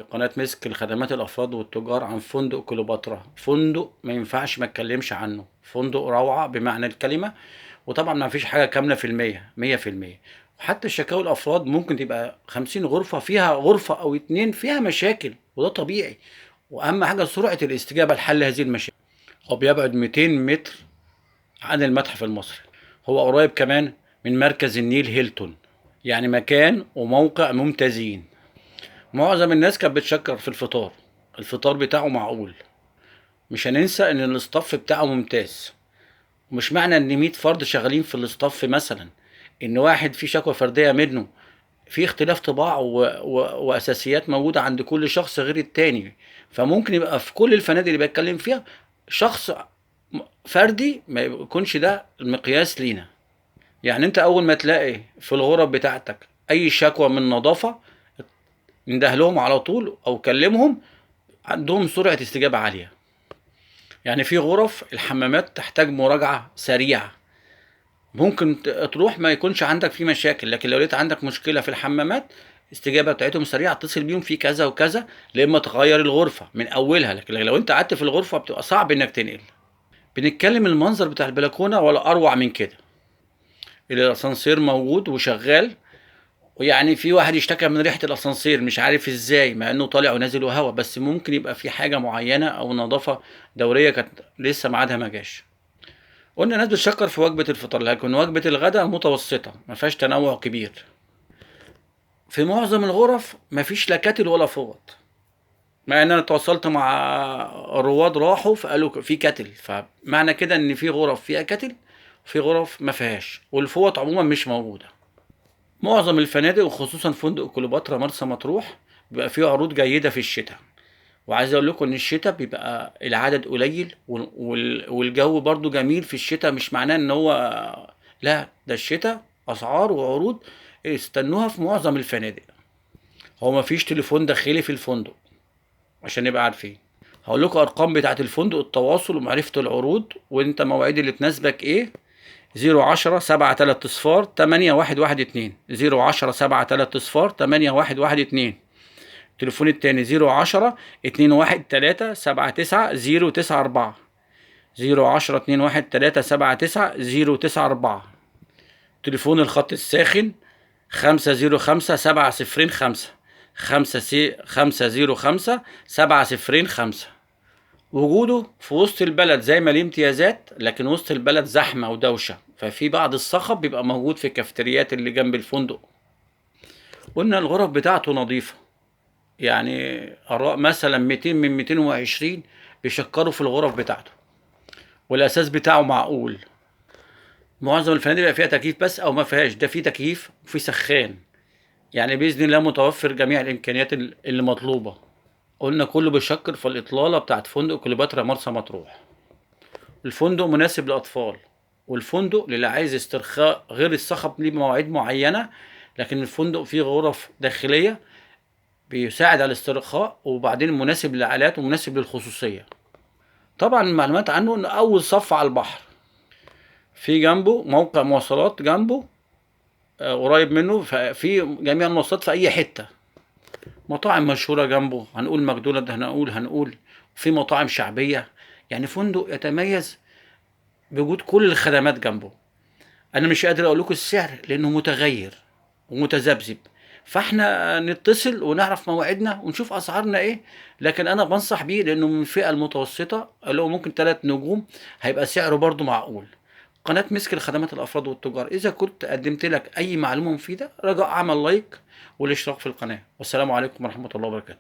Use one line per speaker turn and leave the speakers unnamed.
في قناة مسك لخدمات الأفراد والتجار عن فندق كليوباترا. فندق ما ينفعش ما اتكلمش عنه، فندق روعة بمعنى الكلمة. وطبعا ما فيش حاجة كاملة في المية 100%. وحتى الشكاوى الأفراد ممكن تبقى 50 غرفة، فيها غرفة أو اتنين فيها مشاكل، وده طبيعي. وأهم حاجة سرعة الاستجابة لحل هذه المشاكل. هو بيبعد 200 متر عن المتحف المصري. هو قريب كمان من مركز النيل هيلتون، يعني مكان وموقع ممتازين. معظم الناس كانت بتشكر في الفطار. الفطار بتاعه معقول. مش هننسى ان الاستاف بتاعه ممتاز. ومش معنى ان 100 فرد شغالين في الاستاف مثلا ان واحد في شكوى فرديه منه. في اختلاف طباع واساسيات موجوده عند كل شخص غير التاني. فممكن يبقى في كل الفنادق اللي بتكلم فيها شخص فردي ما يكونش ده المقياس لينا. يعني انت اول ما تلاقي في الغرف بتاعتك اي شكوى من نظافه، انده لهم على طول او كلمهم. عندهم سرعة استجابة عالية. يعني في غرف الحمامات تحتاج مراجعة سريعة. ممكن تروح ما يكونش عندك فيه مشاكل، لكن لو لقيت عندك مشكلة في الحمامات استجابة بتاعتهم سريعة، اتصل بيهم في كذا وكذا لما تغير الغرفة من أولها. لكن لو أنت قعدت في الغرفة بتبقى صعب إنك تنقل. بنتكلم المنظر بتاع البلكونة ولا أروع من كده. الأسانسير موجود وشغال. ويعني في واحد اشتكى من ريحة الأسانسير مش عارف ازاي، مع انه طالع ونازل وهوا، بس ممكن يبقى في حاجة معينة او نظافة دورية كانت لسه ميعادها ما جاش. قلنا ناس بتشكر في وجبة الفطار، لكن وجبة الغداء متوسطة ما فيهاش تنوع كبير. في معظم الغرف ما فيش لا كاتل ولا فوط. مع ان انا تواصلت مع رواد راحوا فقالوا في كاتل، فمعنى كده ان في غرف فيها كاتل وفي غرف ما فيهاش، والفوط عموما مش موجودة. معظم الفنادق وخصوصا فندق كليوباترا مرسى مطروح بيبقى فيه عروض جيدة في الشتاء. وعايز اقول لكم ان الشتاء بيبقى العدد قليل والجو برضو جميل في الشتاء. مش معناه ان هو لا، ده الشتاء اسعار وعروض استنوها في معظم الفنادق. هو مفيش تليفون داخلي في الفندق عشان نبقى عارفين. هقول لكم ارقام بتاعت الفندق التواصل ومعرفة العروض وانت مواعيد اللي تناسبك ايه. 010 7 3 صفار 8 1 1 2. 010 7 3 صفار 8 1 1 2. التليفون التاني 010 2 1 3 7 9 0 9 4. 010 2 1 3 7 9 0 9 4. تليفون الخط الساخن 505 7 0 5. 505 7 0 5. وجوده في وسط البلد زي ما ليه امتيازات، لكن وسط البلد زحمة ودوشة، ففي بعض الصخب بيبقى موجود في الكافتريات اللي جنب الفندق. قلنا الغرف بتاعته نظيفة. يعني آراء مثلا 200 من 220 بيشكروا في الغرف بتاعته. والأساس بتاعه معقول. معظم الفنادق بيبقى فيها تكييف بس أو ما فيهاش، ده فيه تكييف وفيه سخان. يعني بإذن الله متوفر جميع الإمكانيات اللي مطلوبة. قلنا كله بيشكر في الإطلالة بتاعت فندق كليوباترا مرسى مطروح. الفندق مناسب للأطفال، والفندق للي عايز استرخاء غير الصخب ليه مواعيد معينة. لكن الفندق فيه غرف داخلية بيساعد على الاسترخاء، وبعدين مناسب للعائلات ومناسب للخصوصية. طبعا المعلومات عنه ان اول صف على البحر. في جنبه موقع مواصلات جنبه قريب منه، في جميع المواصلات في اي حتة. مطاعم مشهورة جنبه، هنقول ماكدونالد، هنقول في مطاعم شعبية. يعني فندق يتميز بوجود كل الخدمات جنبه. انا مش قادر اقول لكم السعر لانه متغير ومتذبذب، فاحنا نتصل ونعرف مواعيدنا ونشوف اسعارنا ايه. لكن انا بنصح بيه لانه من الفئه المتوسطه اللي هو ممكن 3 نجوم، هيبقى سعره برضو معقول. قناه مسك لخدمات الافراد والتجار، اذا كنت قدمت لك اي معلومه مفيده رجاء اعمل لايك والاشتراك في القناه. والسلام عليكم ورحمه الله وبركاته.